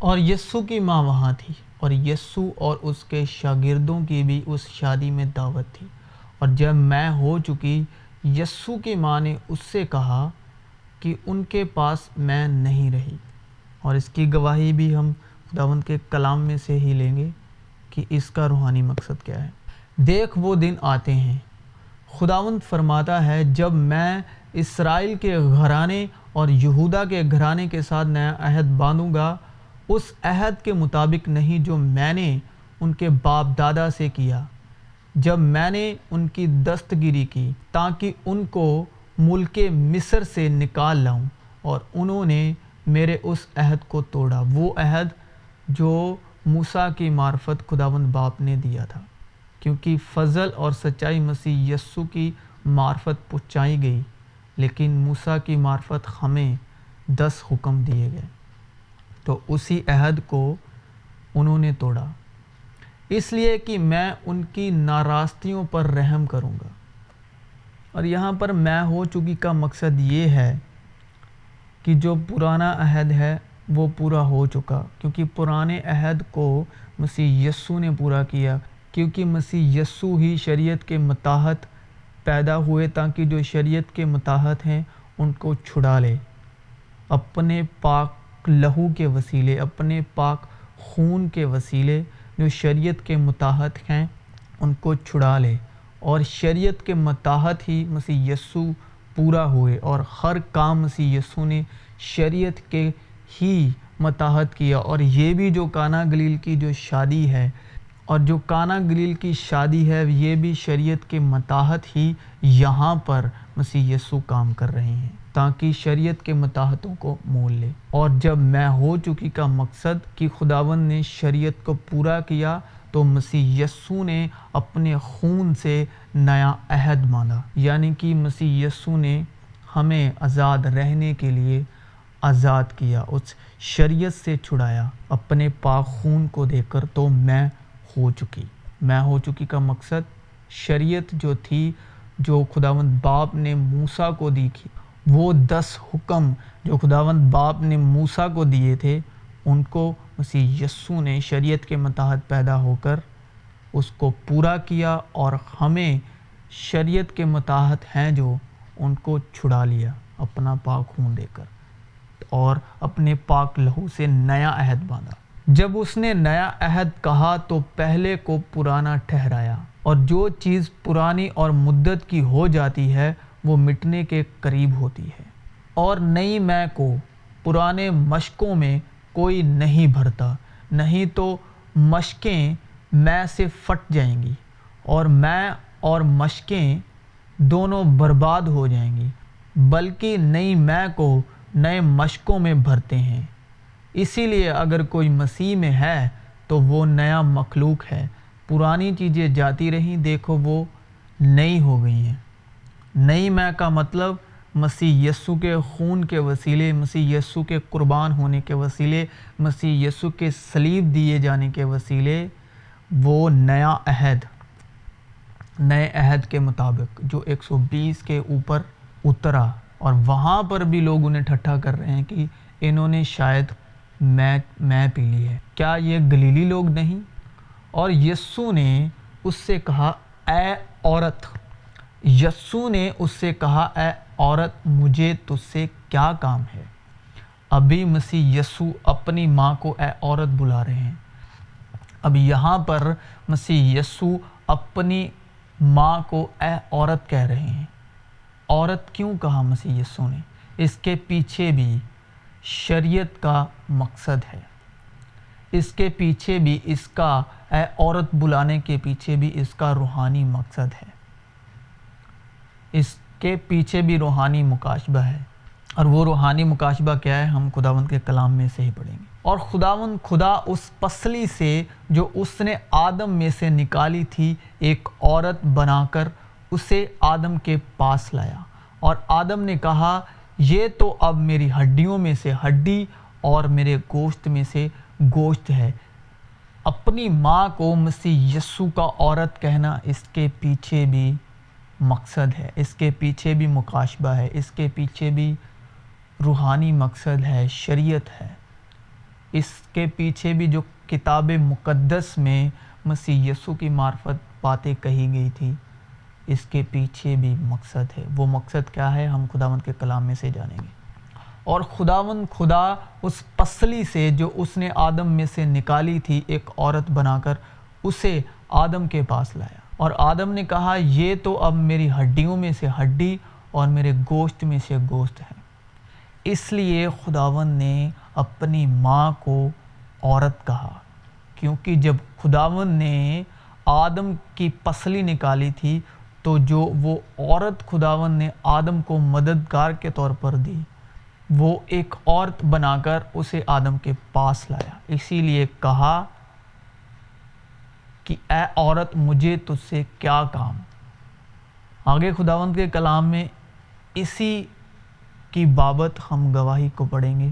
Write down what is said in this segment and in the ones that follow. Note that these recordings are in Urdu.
اور یسوع کی ماں وہاں تھی، اور یسوع اور اس کے شاگردوں کی بھی اس شادی میں دعوت تھی۔ اور جب میں ہو چکی، یسوع کی ماں نے اس سے کہا کہ ان کے پاس میں نہیں رہی۔ اور اس کی گواہی بھی ہم خداوند کے کلام میں سے ہی لیں گے کہ اس کا روحانی مقصد کیا ہے۔ دیکھ وہ دن آتے ہیں، خداوند فرماتا ہے، جب میں اسرائیل کے گھرانے اور یہودا کے گھرانے کے ساتھ نیا عہد باندھوں گا، اس عہد کے مطابق نہیں جو میں نے ان کے باپ دادا سے کیا جب میں نے ان کی دستگیری کی، تاکہ ان کو ملک مصر سے نکال لاؤں۔ اور انہوں نے میرے اس عہد کو توڑا، وہ عہد جو موسیٰ کی معرفت خداوند باپ نے دیا تھا، کیونکہ فضل اور سچائی مسیح یسوع کی معرفت پہنچائی گئی، لیکن موسیٰ کی معرفت ہمیں 10 حکم دیے گئے، تو اسی عہد کو انہوں نے توڑا، اس لیے کہ میں ان کی ناراضیوں پر رحم کروں گا۔ اور یہاں پر میں ہو چکی کا مقصد یہ ہے کہ جو پرانا عہد ہے وہ پورا ہو چکا، کیونکہ پرانے عہد کو مسیح یسوع نے پورا کیا، کیونکہ مسیح یسوع ہی شریعت کے متحد پیدا ہوئے تاکہ جو شریعت کے متحد ہیں ان کو چھڑا لے، اپنے پاک لہو کے وسیلے، اپنے پاک خون کے وسیلے جو شریعت کے متحد ہیں ان کو چھڑا لے۔ اور شریعت کے متحد ہی مسیح یسوع پورا ہوئے، اور ہر کام مسیح یسوع نے شریعت کے ہی متحد کیا۔ اور یہ بھی جو کانا گلیل کی جو شادی ہے، اور جو کانا گلیل کی شادی ہے، یہ بھی شریعت کے متحد ہی یہاں پر مسیح یسوع کام کر رہے ہیں تاکہ شریعت کے متحدوں کو مول لے۔ اور جب میں ہو چکی کا مقصد کہ خداوند نے شریعت کو پورا کیا، تو مسیح یسوع نے اپنے خون سے نیا عہد باندھا، یعنی کہ مسیح یسوع نے ہمیں آزاد رہنے کے لیے آزاد کیا، اس شریعت سے چھڑایا اپنے پاک خون کو دے کر۔ تو میں ہو چکی کا مقصد شریعت جو تھی، جو خداوند باپ نے موسیٰ کو دی تھی، وہ 10 حکم جو خداوند باپ نے موسیٰ کو دیے تھے، ان کو مسیح یسوع نے شریعت کے متحد پیدا ہو کر اس کو پورا کیا، اور ہمیں شریعت کے متحد ہیں جو ان کو چھڑا لیا اپنا پاک خون دے کر، اور اپنے پاک لہو سے نیا عہد باندھا۔ جب اس نے نیا عہد کہا تو پہلے کو پرانا ٹھہرایا، اور جو چیز پرانی اور مدت کی ہو جاتی ہے وہ مٹنے کے قریب ہوتی ہے، اور نئی میں کو پرانے مشکوں میں کوئی نہیں بھرتا، نہیں تو مشکیں میں سے پھٹ جائیں گی، اور میں اور مشکیں دونوں برباد ہو جائیں گی، بلکہ نئی میں کو نئے مشکوں میں بھرتے ہیں۔ اسی لیے اگر کوئی مسیح میں ہے تو وہ نیا مخلوق ہے، پرانی چیزیں جاتی رہیں، دیکھو وہ نئی ہو گئی ہیں۔ نئی میں کا مطلب مسیح یسوع کے خون کے وسیلے، مسیح یسوع کے قربان ہونے کے وسیلے، مسیح یسوع کے صلیب دیے جانے کے وسیلے، وہ نیا عہد، نئے عہد کے مطابق جو 120 کے اوپر اترا، اور وہاں پر بھی لوگ انہیں ٹھٹھا کر رہے ہیں کہ انہوں نے شاید میں پی لی ہے، کیا یہ گلیلی لوگ نہیں؟ اور یسوع نے اس سے کہا، اے عورت، یسوع نے اس سے کہا، اے عورت، مجھے تجھ سے کیا کام ہے؟ ابھی مسیح یسوع اپنی ماں کو اے عورت بلا رہے ہیں۔ اب یہاں پر مسیح یسوع اپنی ماں کو اے عورت کہہ رہے ہیں۔ عورت کیوں کہا مسیح یسوع نے؟ اس کے پیچھے بھی شریعت کا مقصد ہے، اس کے پیچھے بھی اس کا اے عورت بلانے کے پیچھے بھی اس کا روحانی مقصد ہے، اس کے پیچھے بھی روحانی مکاشبہ ہے۔ اور وہ روحانی مکاشبہ کیا ہے، ہم خداوند کے کلام میں سے ہی پڑھیں گے۔ اور خدا اس پسلی سے جو اس نے آدم میں سے نکالی تھی، ایک عورت بنا کر اسے آدم کے پاس لایا، اور آدم نے کہا، یہ تو اب میری ہڈیوں میں سے ہڈی اور میرے گوشت میں سے گوشت ہے۔ اپنی ماں کو مسیح یسوع کا عورت کہنا، اس کے پیچھے بھی مقصد ہے، اس کے پیچھے بھی مکاشبہ ہے، اس کے پیچھے بھی روحانی مقصد ہے، شریعت ہے۔ اس کے پیچھے بھی جو کتاب مقدس میں مسیح یسوع کی معرفت باتیں کہی گئی تھی، اس کے پیچھے بھی مقصد ہے۔ وہ مقصد کیا ہے ہم خداوند کے کلام میں سے جانیں گے۔ اور خدا اس پسلی سے جو اس نے آدم میں سے نکالی تھی ایک عورت بنا کر اسے آدم کے پاس لایا، اور آدم نے کہا یہ تو اب میری ہڈیوں میں سے ہڈی اور میرے گوشت میں سے گوشت ہے۔ اس لیے خداوند نے اپنی ماں کو عورت کہا، کیونکہ جب خداوند نے آدم کی پسلی نکالی تھی تو جو وہ عورت خداوند نے آدم کو مددگار کے طور پر دی، وہ ایک عورت بنا کر اسے آدم کے پاس لایا۔ اسی لیے کہا کہ اے عورت مجھے تجھ سے کیا کام۔ آگے خداوند کے کلام میں اسی کی بابت ہم گواہی کو پڑھیں گے،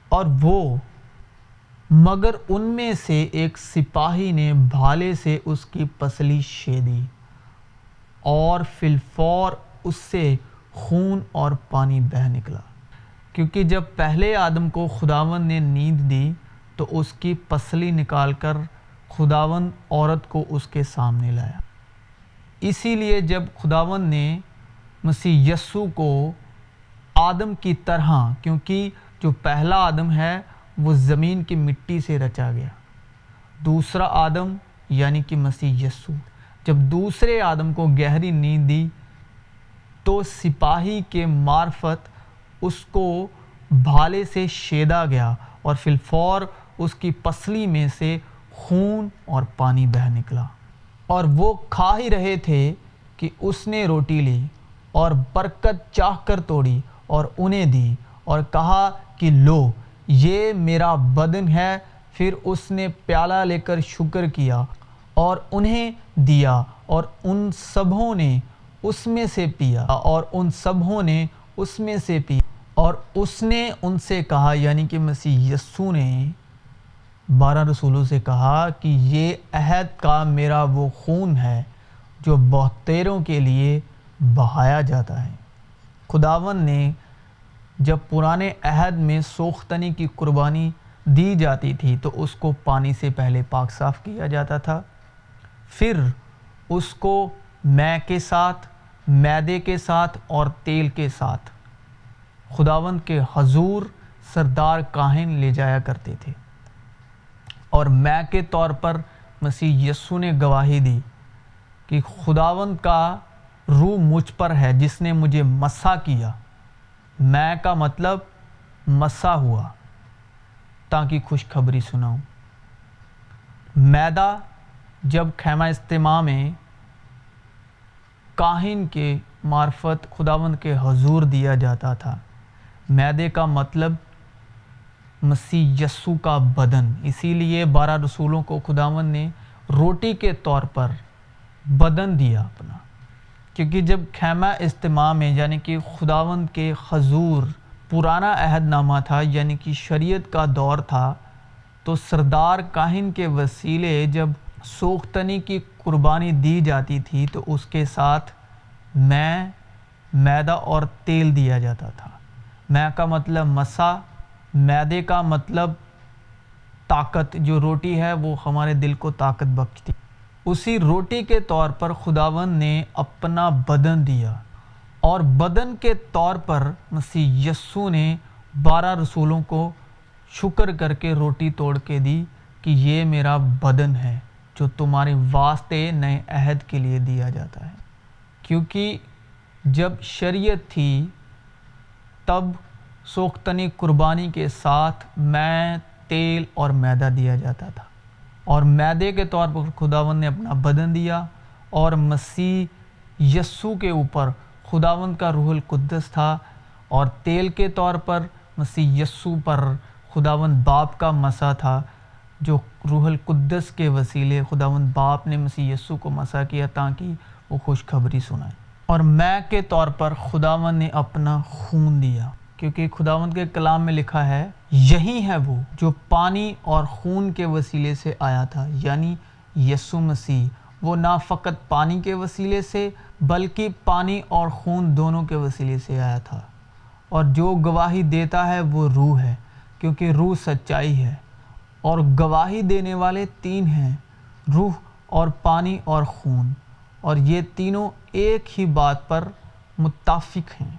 اور وہ مگر ان میں سے ایک سپاہی نے بھالے سے اس کی پسلی شیدی، اور فی الفور اس سے خون اور پانی بہہ نکلا۔ کیونکہ جب پہلے آدم کو خداوند نے نیند دی تو اس کی پسلی نکال کر خداوند عورت کو اس کے سامنے لایا۔ اسی لیے جب خداوند نے مسیح یسوع کو آدم کی طرح، کیونکہ جو پہلا آدم ہے وہ زمین کی مٹی سے رچا گیا، دوسرا آدم یعنی کہ مسیح یسوع جب دوسرے آدم کو گہری نیند دی تو سپاہی کے معرفت اس کو بھالے سے شیدا گیا، اور فی الفور اس کی پسلی میں سے خون اور پانی بہہ نکلا۔ اور وہ کھا ہی رہے تھے کہ اس نے روٹی لی اور برکت چاہ کر توڑی اور انہیں دی اور کہا کہ لو یہ میرا بدن ہے۔ پھر اس نے پیالہ لے کر شکر کیا اور انہیں دیا، اور ان سبھوں نے اس میں سے پیا، اور ان سبھوں نے اس میں سے پیا۔ اور اس نے ان سے کہا، یعنی کہ مسیح یسوع نے 12 رسولوں سے کہا کہ یہ عہد کا میرا وہ خون ہے جو بہتےروں کے لیے بہایا جاتا ہے۔ خداوند نے جب پرانے عہد میں سوختنی کی قربانی دی جاتی تھی تو اس کو پانی سے پہلے پاک صاف کیا جاتا تھا، پھر اس کو مے کے ساتھ، میدے کے ساتھ اور تیل کے ساتھ خداوند کے حضور سردار کاہن لے جایا کرتے تھے۔ اور مے کے طور پر مسیح یسوع نے گواہی دی کہ خداوند کا روح مجھ پر ہے جس نے مجھے مسح کیا۔ مے کا مطلب مسح ہوا، تاکہ خوشخبری سناؤں۔ میدہ جب خیمہ اجتماع میں کاہن کے معرفت خداوند کے حضور دیا جاتا تھا، میدے کا مطلب مسیح یسوع کا بدن۔ اسی لیے 12 رسولوں کو خداوند نے روٹی کے طور پر بدن دیا اپنا، کیونکہ جب خیمہ اجتماع میں یعنی کہ خداوند کے حضور پرانا عہد نامہ تھا، یعنی کہ شریعت کا دور تھا، تو سردار کاہن کے وسیلے جب سوختنی کی قربانی دی جاتی تھی تو اس کے ساتھ میدہ اور تیل دیا جاتا تھا۔ مے کا مطلب مسح، میدے کا مطلب طاقت، جو روٹی ہے وہ ہمارے دل کو طاقت بخشتی۔ اسی روٹی کے طور پر خداوند نے اپنا بدن دیا، اور بدن کے طور پر مسیح یسوع نے 12 رسولوں کو شکر کر کے روٹی توڑ کے دی کہ یہ میرا بدن ہے جو تمہارے واسطے نئے عہد کے لیے دیا جاتا ہے۔ کیونکہ جب شریعت تھی تب سوختنی قربانی کے ساتھ مے، تیل اور میدہ دیا جاتا تھا، اور میدے کے طور پر خداوند نے اپنا بدن دیا، اور مسیح یسوع کے اوپر خداوند کا روح القدس تھا، اور تیل کے طور پر مسیح یسوع پر خداوند باپ کا مسح تھا، جو روح القدس کے وسیلے خداوند باپ نے مسیح یسوع کو مسح کیا تاکہ وہ خوشخبری سنائے۔ اور مے کے طور پر خداوند نے اپنا خون دیا، کیونکہ خداوند کے کلام میں لکھا ہے یہی ہے وہ جو پانی اور خون کے وسیلے سے آیا تھا، یعنی یسوع مسیح۔ وہ نہ فقط پانی کے وسیلے سے بلکہ پانی اور خون دونوں کے وسیلے سے آیا تھا، اور جو گواہی دیتا ہے وہ روح ہے، کیونکہ روح سچائی ہے، اور گواہی دینے والے تین ہیں، روح اور پانی اور خون، اور یہ تینوں ایک ہی بات پر متفق ہیں۔